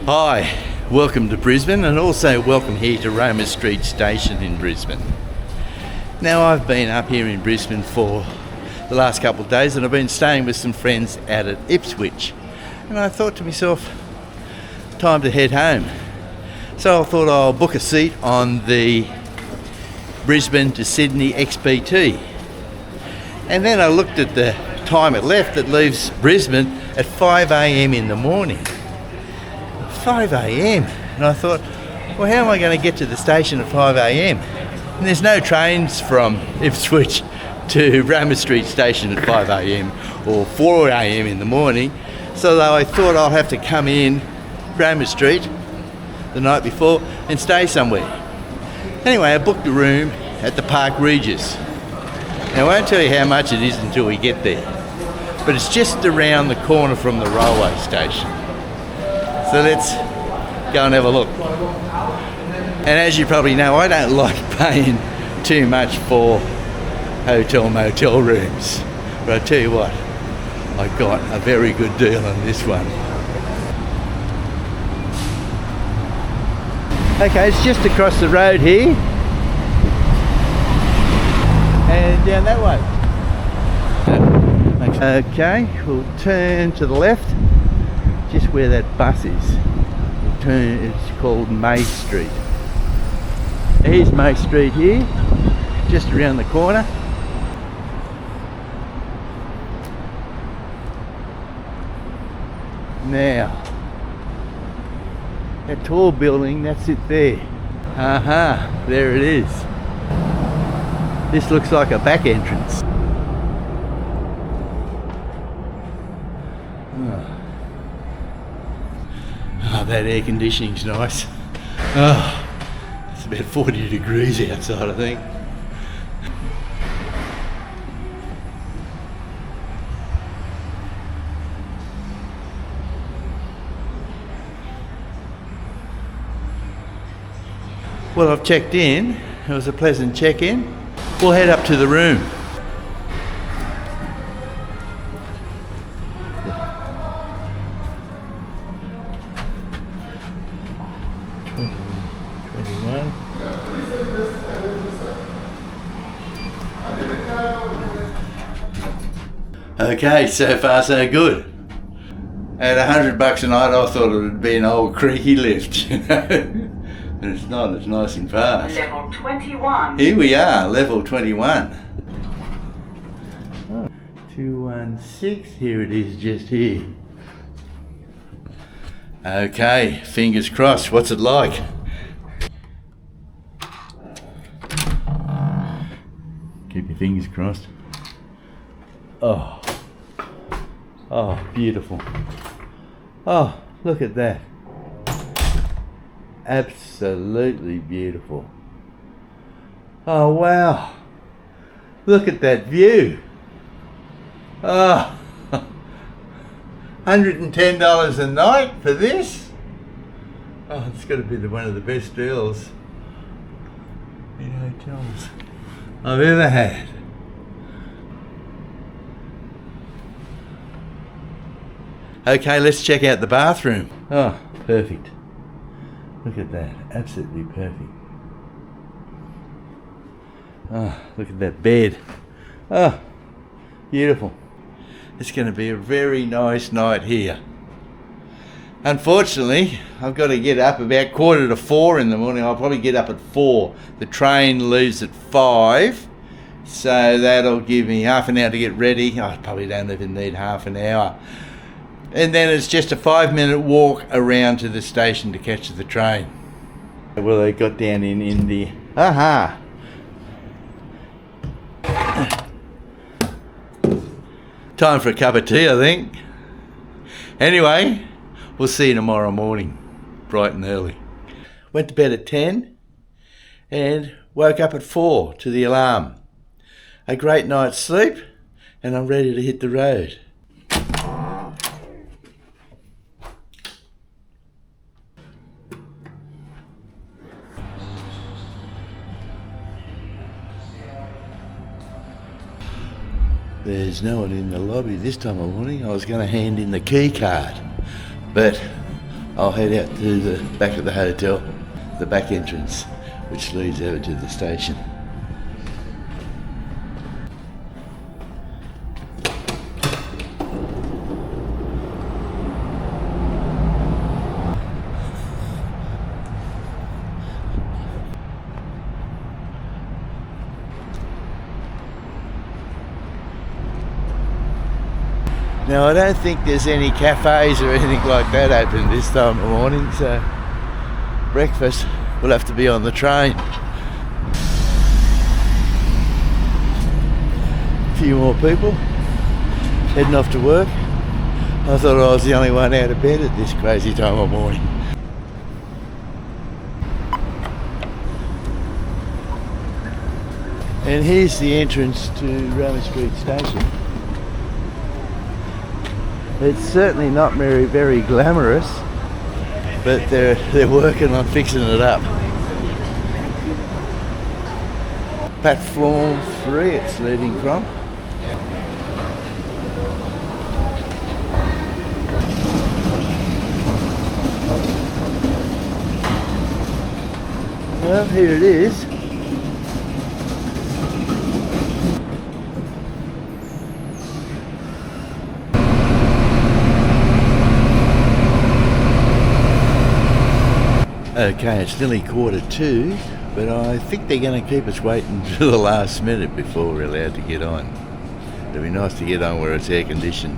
Hi, welcome to Brisbane and also welcome here to Roma Street Station in Brisbane. Now I've been up here in Brisbane for the last couple of days and I've been staying with some friends out at Ipswich, and I thought to myself, time to head home. So I thought I'll book a seat on the Brisbane to Sydney XPT, and then I looked at the time it left. It leaves Brisbane at 5 a.m. in the morning. 5 a.m. and I thought, well, how am I going to get to the station at 5 a.m? And there's no trains from Ipswich to Roma Street Station at 5 a.m. or 4 a.m. in the morning. So I thought I'll have to come in Roma Street the night before and stay somewhere. Anyway, I booked a room at the Park Regis. Now, I won't tell you how much it is until we get there, but it's just around the corner from the railway station. So let's go and have a look. And as you probably know, I don't like paying too much for hotel motel rooms. But I tell you what, I got a very good deal on this one. Okay, it's just across the road here. And down that way. Okay, we'll turn to the left. Just where that bus is. We'll turn, it's called May Street. Here's May Street here, just around the corner. Now, that tall building, that's it there. There it is. This looks like a back entrance. That air conditioning's nice. It's about 40 degrees outside, I think. Well, I've checked in. It was a pleasant check-in. We'll head up to the room. Okay, so far so good. At $100 a night, I thought it would be an old creaky lift, you know. But it's not, it's nice and fast. Level 21. Here we are, level 21. 216, here it is, just here. Okay, fingers crossed, what's it like? Keep your fingers crossed. Oh, beautiful. Oh, look at that. Absolutely beautiful. Oh, wow. Look at that view. Oh, $110 a night for this? Oh, it's got to be one of the best deals in hotels I've ever had. Okay, let's check out the bathroom. Oh, perfect. Look at that, absolutely perfect. Oh, look at that bed. Oh, beautiful. It's going to be a very nice night here. Unfortunately, I've got to get up about 3:45 in the morning. I'll probably get up at 4. The train leaves at 5, so that'll give me half an hour to get ready. I probably don't even need half an hour. And then it's just a 5-minute walk around to the station to catch the train. Well, they got down in the... Time for a cup of tea, I think. Anyway, we'll see you tomorrow morning, bright and early. Went to bed at 10 and woke up at 4 to the alarm. A great night's sleep, and I'm ready to hit the road. There's no one in the lobby this time of morning. I was going to hand in the key card, but I'll head out to the back of the hotel, the back entrance, which leads over to the station. Now I don't think there's any cafes or anything like that open this time of morning, so breakfast will have to be on the train. A few more people heading off to work. I thought I was the only one out of bed at this crazy time of morning. And here's the entrance to Roma Street Station. It's certainly not very glamorous, but they're working on fixing it up. Platform 3 it's leading from. Well, here it is. Okay, it's nearly 1:45, but I think they're going to keep us waiting till the last minute before we're allowed to get on. It'd be nice to get on where it's air conditioned.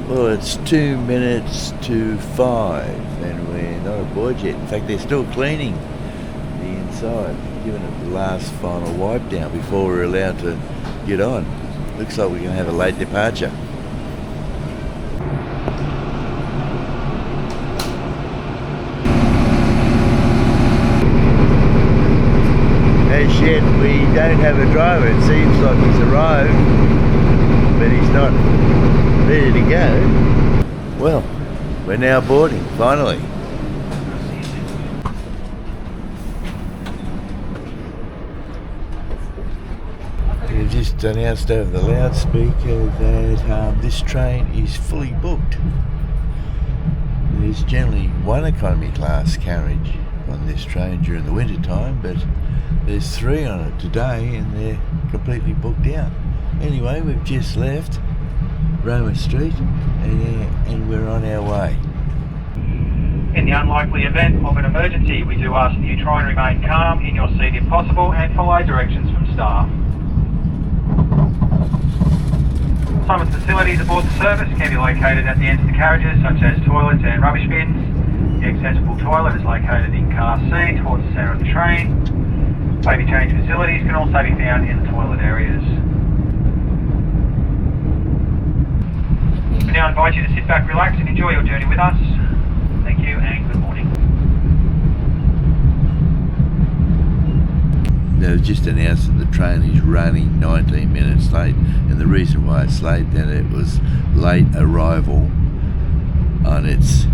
Well, it's 2 minutes to 5 and we're not aboard yet. In fact, they're still cleaning the inside, giving it the last final wipe down before we're allowed to get on. Looks like we're going to have a late departure. As yet we don't have a driver. It seems like he's arrived, but he's not ready to go. Well, we're now boarding, finally. They just announced over the loudspeaker that this train is fully booked. There's generally one economy class carriage on this train during the winter time, but there's 3 on it today and they're completely booked out. Anyway, we've just left Roma Street and we're on our way. In the unlikely event of an emergency, we do ask that you try and remain calm in your seat if possible and follow directions from staff. Some of the facilities aboard the service can be located at the ends of the carriages, such as toilets and rubbish bins. The accessible toilet is located in car C towards the centre of the train. Baby change facilities can also be found in the toilet areas. We now invite you to sit back, relax and enjoy your journey with us. Thank you and good morning. They've just announced that the train is running 19 minutes late, and the reason why it's late, then it was late arrival on its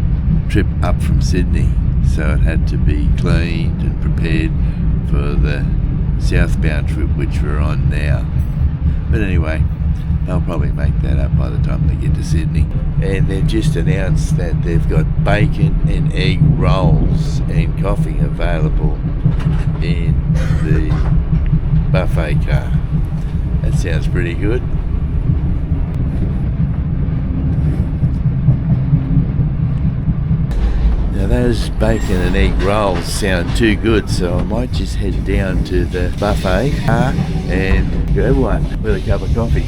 trip up from Sydney, so it had to be cleaned and prepared for the southbound trip which we're on now. But anyway, they'll probably make that up by the time they get to Sydney. And they've just announced that they've got bacon and egg rolls and coffee available in the buffet car. That sounds pretty good. Now those bacon and egg rolls sound too good, so I might just head down to the buffet car and grab one with a cup of coffee.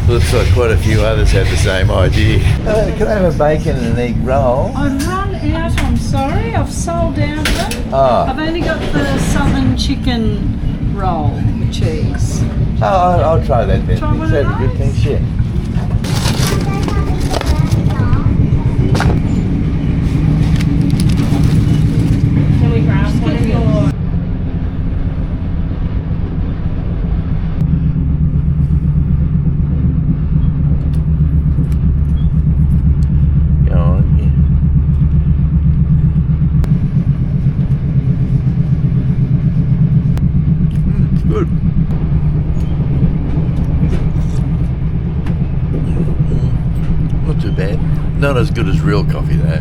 Looks like quite a few others have the same idea. Can I have a bacon and an egg roll? I've run out, I'm sorry. I've sold out of them. Oh. I've only got the southern chicken roll with cheese. Oh, I'll try that then. Try one That'd of be good, those? thanks, yeah. Can we grab one of yours? Not as good as real coffee though.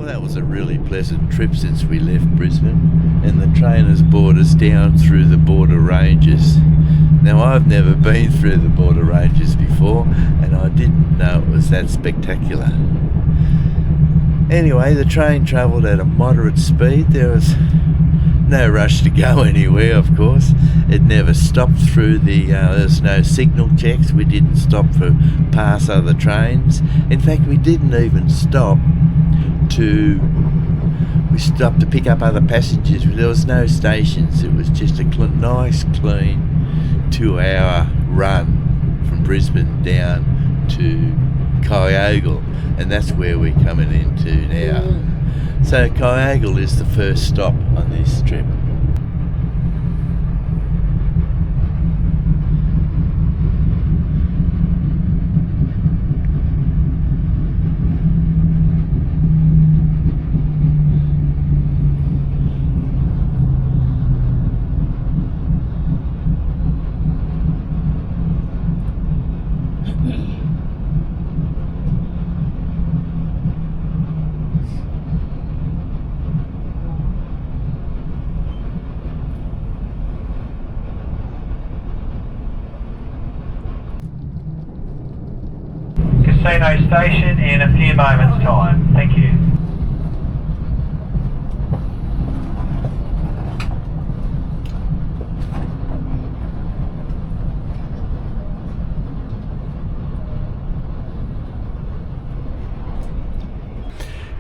Well, that was a really pleasant trip since we left Brisbane, and the train has brought us down through the border ranges. Now, I've never been through the border ranges before, and I didn't know it was that spectacular. Anyway, the train travelled at a moderate speed. There was no rush to go anywhere, of course. It never stopped through there was no signal checks. We didn't stop for pass other trains. In fact, we didn't even stop we stopped to pick up other passengers. There was no stations. It was just a nice, clean 2-hour run from Brisbane down to Kyogle, and that's where we're coming into now. So Kyogle is the first stop on this trip. Casino Station in a few moments' time. Thank you.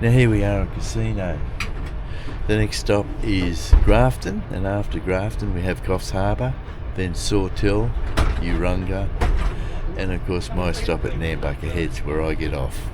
Now here we are at Casino. The next stop is Grafton, and after Grafton we have Coffs Harbour, then Sawtell, Urunga, and of course my stop at Nambucca Heads where I get off.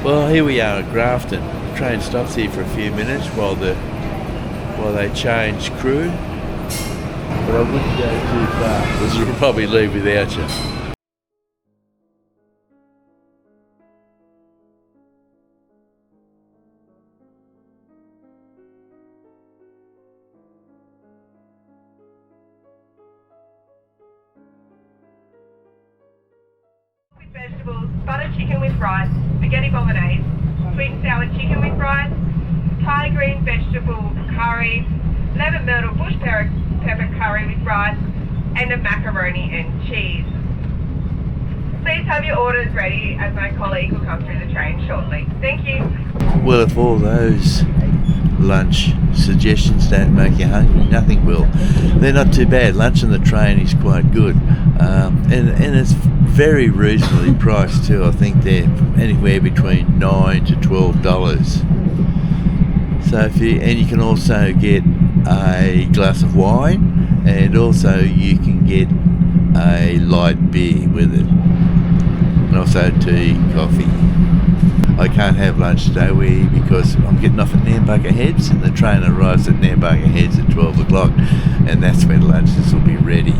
Well, here we are at Grafton. The train stops here for a few minutes while they change crew. But I wouldn't go too far because we'll probably leave without you. With vegetables, butter chicken with rice, spaghetti bolognese, sweet and sour chicken with rice, Thai green vegetable curry, lemon myrtle bush pepper curry with rice, and a macaroni and cheese. Please have your orders ready as my colleague will come through the train shortly. Thank you. Well, if all those lunch suggestions don't make you hungry, nothing will. They're not too bad. Lunch on the train is quite good, and it's very reasonably priced too. I think they're anywhere between $9 to $12. So you can also get a glass of wine, and also you can get a light beer with it, and also tea, coffee. I can't have lunch today because I'm getting off at Nambucca Heads, and the train arrives at Nambucca Heads at 12 o'clock, and that's when lunches will be ready.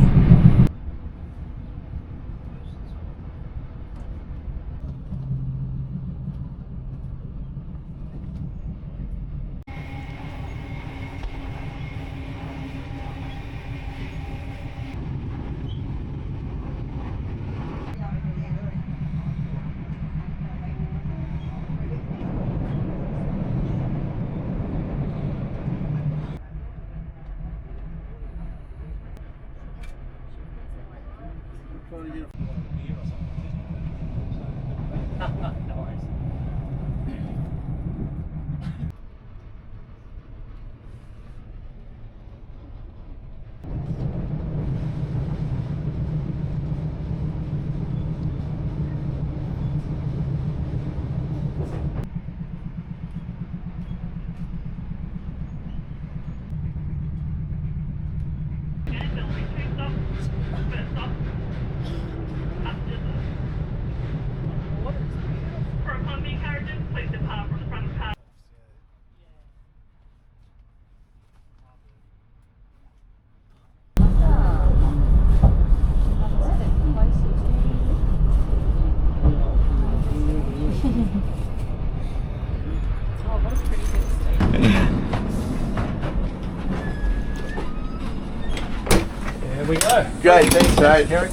There we go. Great, thanks, mate. Kerry.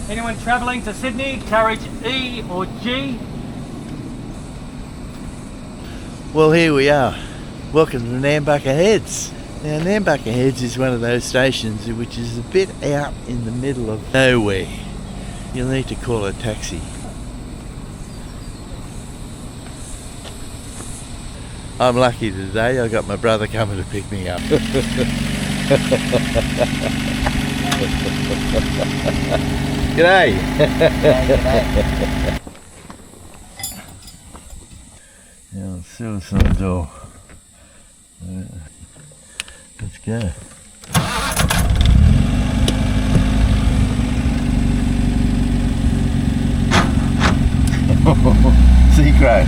Anyone travelling to Sydney, carriage E or G? Well, here we are. Welcome to Nambucca Heads. Now, Nambucca Heads is one of those stations which is a bit out in the middle of nowhere. You'll need to call a taxi. I'm lucky today. I got my brother coming to pick me up. G'day. Yeah, suicide door. Let's go. Secret.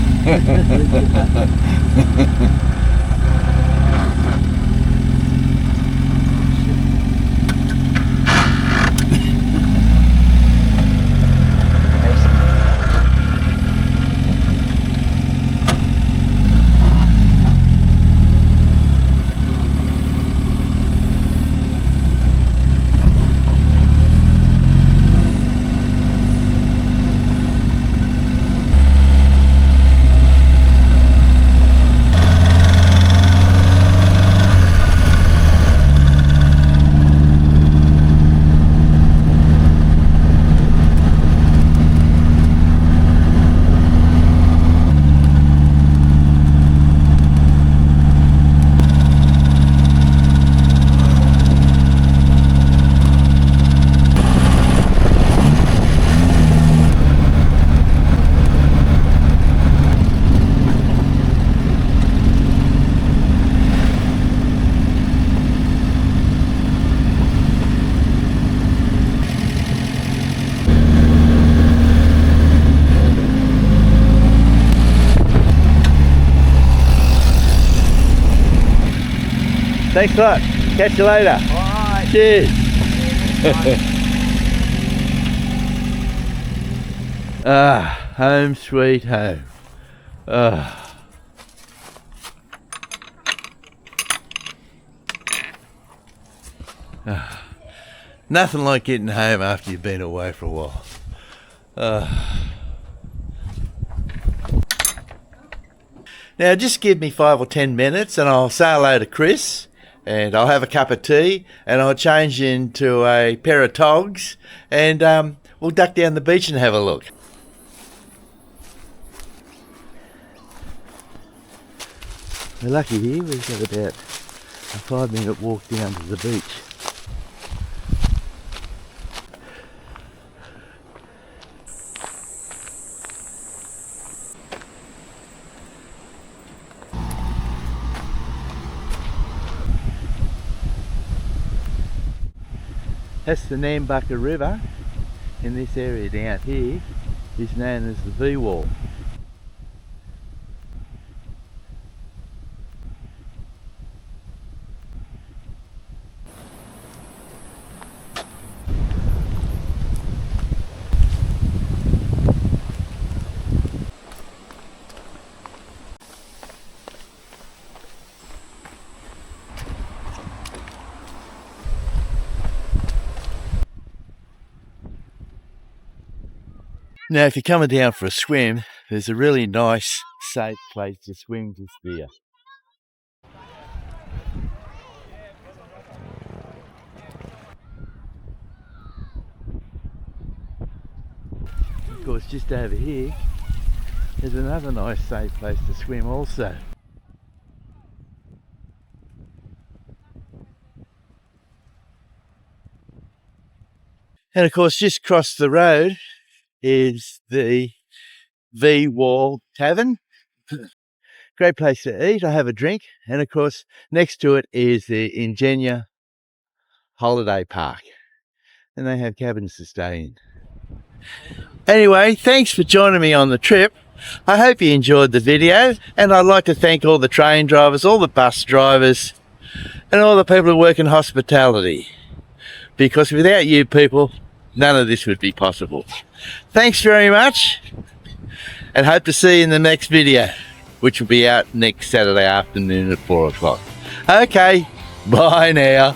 Thanks a lot. Catch you later. Alright. Cheers. Home sweet home. Nothing like getting home after you've been away for a while. Now just give me 5 or 10 minutes and I'll say hello to Chris and I'll have a cup of tea and I'll change into a pair of togs and we'll duck down the beach and have a look. We're lucky here, we've got about a 5-minute walk down to the beach. That's the Nambucca River. In this area down here is known as the V-Wall. Now if you're coming down for a swim, there's a really nice, safe place to swim just there. Of course, just over here, there's another nice, safe place to swim also. And of course, just across the road is the V-Wall Tavern. Great place to eat or have a drink. And of course, next to it is the Ingenia Holiday Park. And they have cabins to stay in. Anyway, thanks for joining me on the trip. I hope you enjoyed the video. And I'd like to thank all the train drivers, all the bus drivers, and all the people who work in hospitality. Because without you people, none of this would be possible. Thanks very much and hope to see you in the next video, which will be out next Saturday afternoon at 4 o'clock. Okay, bye now.